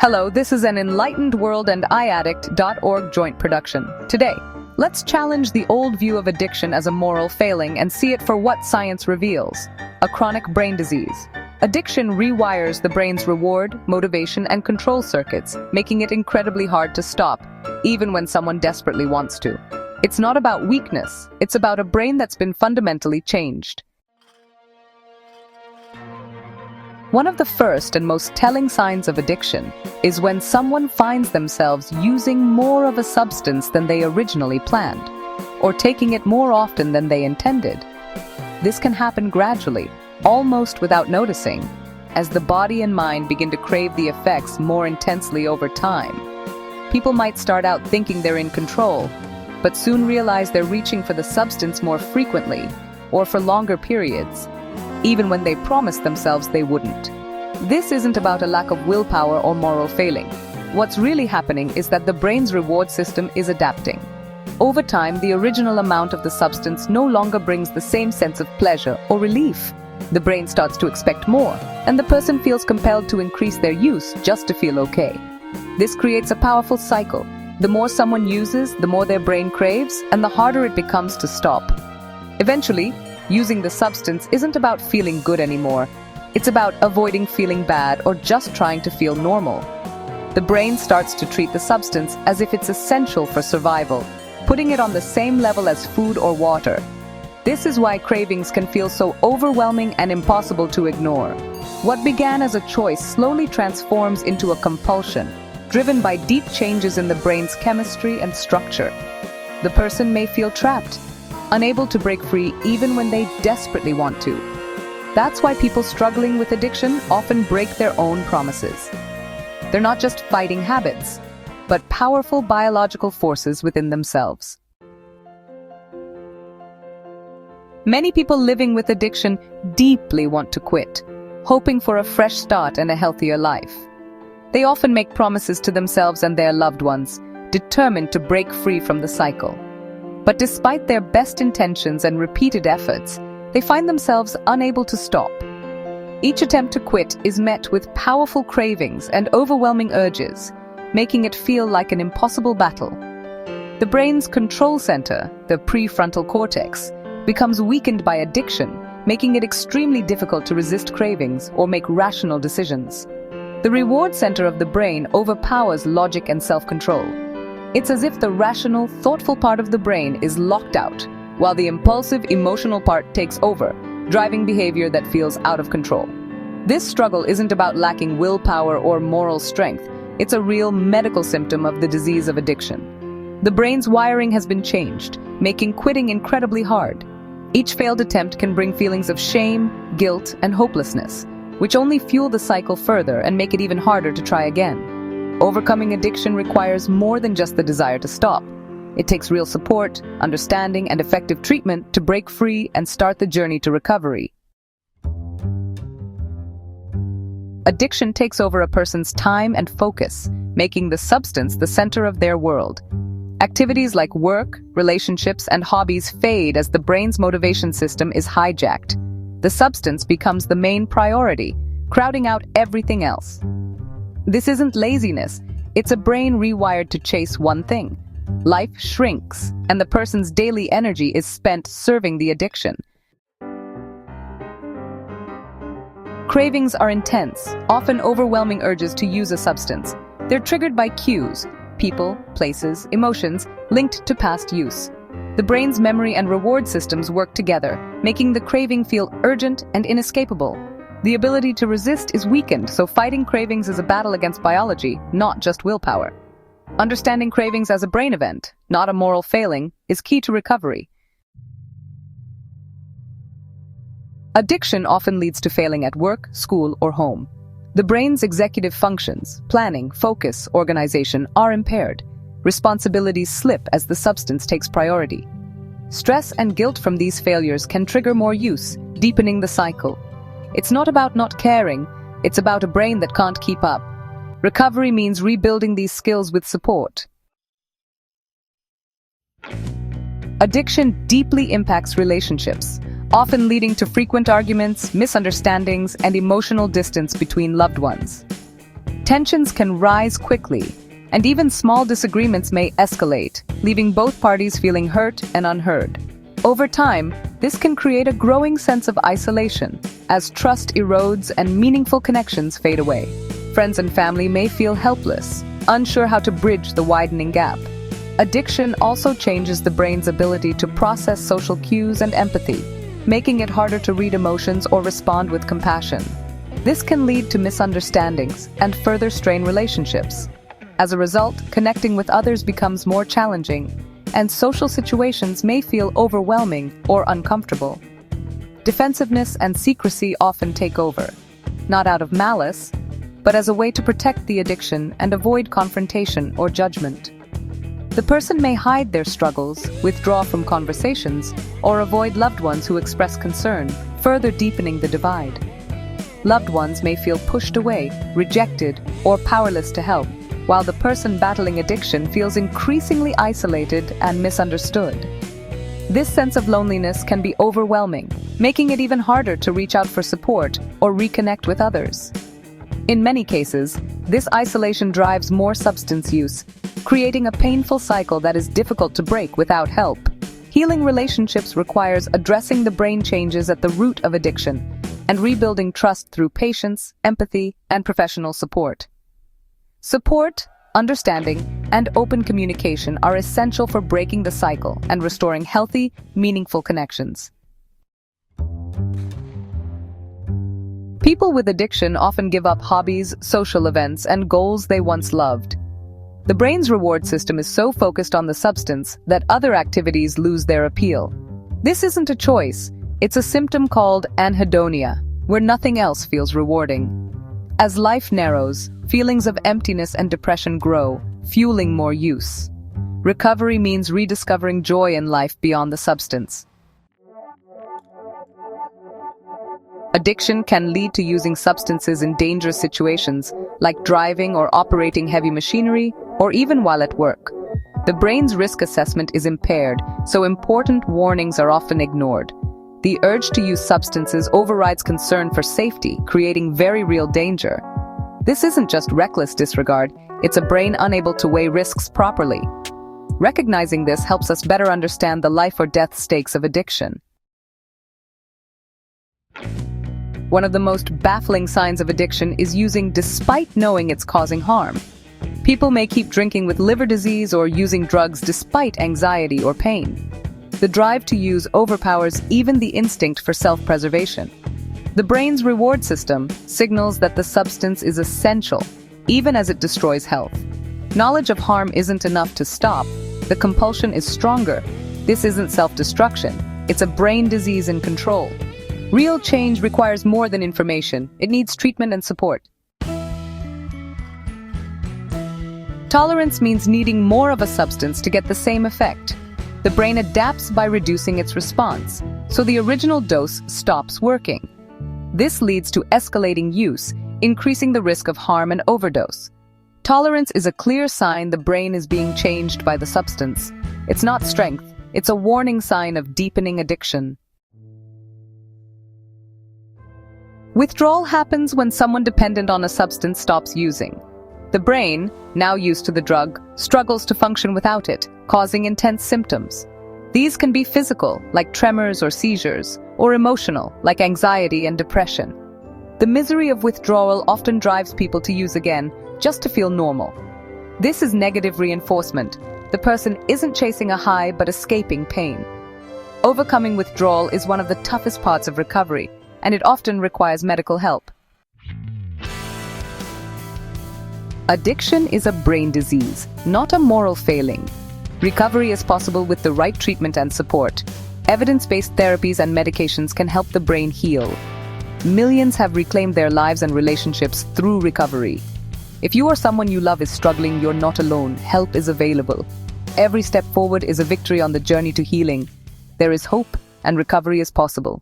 Hello, this is an Enlightened World and iAddict.org joint production. Today, let's challenge the old view of addiction as a moral failing and see it for what science reveals: a chronic brain disease. Addiction rewires the brain's reward, motivation, and control circuits, making it incredibly hard to stop, even when someone desperately wants to. It's not about weakness, it's about a brain that's been fundamentally changed. One of the first and most telling signs of addiction is when someone finds themselves using more of a substance than they originally planned, or taking it more often than they intended. This can happen gradually, almost without noticing, as the body and mind begin to crave the effects more intensely over time. People might start out thinking they're in control, but soon realize they're reaching for the substance more frequently, or for longer periods, even when they promised themselves they wouldn't. This isn't about a lack of willpower or moral failing. What's really happening is that the brain's reward system is adapting. Over time, the original amount of the substance no longer brings the same sense of pleasure or relief. The brain starts to expect more, and the person feels compelled to increase their use just to feel okay. This creates a powerful cycle. The more someone uses, the more their brain craves, and the harder it becomes to stop. Eventually, using the substance isn't about feeling good anymore. It's about avoiding feeling bad or just trying to feel normal. The brain starts to treat the substance as if it's essential for survival, putting it on the same level as food or water. This is why cravings can feel so overwhelming and impossible to ignore. What began as a choice slowly transforms into a compulsion, driven by deep changes in the brain's chemistry and structure. The person may feel trapped, unable to break free even when they desperately want to. That's why people struggling with addiction often break their own promises. They're not just fighting habits, but powerful biological forces within themselves. Many people living with addiction deeply want to quit, hoping for a fresh start and a healthier life. They often make promises to themselves and their loved ones, determined to break free from the cycle. But despite their best intentions and repeated efforts, they find themselves unable to stop. Each attempt to quit is met with powerful cravings and overwhelming urges, making it feel like an impossible battle. The brain's control center, the prefrontal cortex, becomes weakened by addiction, making it extremely difficult to resist cravings or make rational decisions. The reward center of the brain overpowers logic and self-control. It's as if the rational, thoughtful part of the brain is locked out, while the impulsive, emotional part takes over, driving behavior that feels out of control. This struggle isn't about lacking willpower or moral strength. It's a real medical symptom of the disease of addiction. The brain's wiring has been changed, making quitting incredibly hard. Each failed attempt can bring feelings of shame, guilt, and hopelessness, which only fuel the cycle further and make it even harder to try again. Overcoming addiction requires more than just the desire to stop. It takes real support, understanding, and effective treatment to break free and start the journey to recovery. Addiction takes over a person's time and focus, making the substance the center of their world. Activities like work, relationships, and hobbies fade as the brain's motivation system is hijacked. The substance becomes the main priority, crowding out everything else. This isn't laziness, it's a brain rewired to chase one thing. Life shrinks, and the person's daily energy is spent serving the addiction. Cravings are intense, often overwhelming urges to use a substance. They're triggered by cues, people, places, emotions, linked to past use. The brain's memory and reward systems work together, making the craving feel urgent and inescapable. The ability to resist is weakened, so fighting cravings is a battle against biology, not just willpower. Understanding cravings as a brain event, not a moral failing, is key to recovery. Addiction often leads to failing at work, school, or home. The brain's executive functions, planning, focus, organization, are impaired. Responsibilities slip as the substance takes priority. Stress and guilt from these failures can trigger more use, deepening the cycle. It's not about not caring, it's about a brain that can't keep up. Recovery means rebuilding these skills with support. Addiction deeply impacts relationships, often leading to frequent arguments, misunderstandings, and emotional distance between loved ones. Tensions can rise quickly, and even small disagreements may escalate, leaving both parties feeling hurt and unheard. Over time, this can create a growing sense of isolation, as trust erodes and meaningful connections fade away. Friends and family may feel helpless, unsure how to bridge the widening gap. Addiction also changes the brain's ability to process social cues and empathy, making it harder to read emotions or respond with compassion. This can lead to misunderstandings and further strain relationships. As a result, connecting with others becomes more challenging, and social situations may feel overwhelming or uncomfortable. Defensiveness and secrecy often take over, not out of malice, but as a way to protect the addiction and avoid confrontation or judgment. The person may hide their struggles, withdraw from conversations, or avoid loved ones who express concern, further deepening the divide. Loved ones may feel pushed away, rejected, or powerless to help, while the person battling addiction feels increasingly isolated and misunderstood. This sense of loneliness can be overwhelming, making it even harder to reach out for support or reconnect with others. In many cases, this isolation drives more substance use, creating a painful cycle that is difficult to break without help. Healing relationships requires addressing the brain changes at the root of addiction and rebuilding trust through patience, empathy, and professional support. Support, understanding, and open communication are essential for breaking the cycle and restoring healthy, meaningful connections. People with addiction often give up hobbies, social events, and goals they once loved. The brain's reward system is so focused on the substance that other activities lose their appeal. This isn't a choice, it's a symptom called anhedonia, where nothing else feels rewarding. As life narrows, feelings of emptiness and depression grow, fueling more use. Recovery means rediscovering joy in life beyond the substance. Addiction can lead to using substances in dangerous situations, like driving or operating heavy machinery, or even while at work. The brain's risk assessment is impaired, so important warnings are often ignored. The urge to use substances overrides concern for safety, creating very real danger. This isn't just reckless disregard, it's a brain unable to weigh risks properly. Recognizing this helps us better understand the life or death stakes of addiction. One of the most baffling signs of addiction is using despite knowing it's causing harm. People may keep drinking with liver disease or using drugs despite anxiety or pain. The drive to use overpowers even the instinct for self-preservation. The brain's reward system signals that the substance is essential, even as it destroys health. Knowledge of harm isn't enough to stop. The compulsion is stronger. This isn't self-destruction. It's a brain disease in control. Real change requires more than information. It needs treatment and support. Tolerance means needing more of a substance to get the same effect. The brain adapts by reducing its response, so the original dose stops working. This leads to escalating use, increasing the risk of harm and overdose. Tolerance is a clear sign the brain is being changed by the substance. It's not strength, it's a warning sign of deepening addiction. Withdrawal happens when someone dependent on a substance stops using. The brain, now used to the drug, struggles to function without it, causing intense symptoms. These can be physical, like tremors or seizures, or emotional, like anxiety and depression. The misery of withdrawal often drives people to use again, just to feel normal. This is negative reinforcement. The person isn't chasing a high, but escaping pain. Overcoming withdrawal is one of the toughest parts of recovery, and it often requires medical help. Addiction is a brain disease, not a moral failing. Recovery is possible with the right treatment and support. Evidence-based therapies and medications can help the brain heal. Millions have reclaimed their lives and relationships through recovery. If you or someone you love is struggling, you're not alone. Help is available. Every step forward is a victory on the journey to healing. There is hope, and recovery is possible.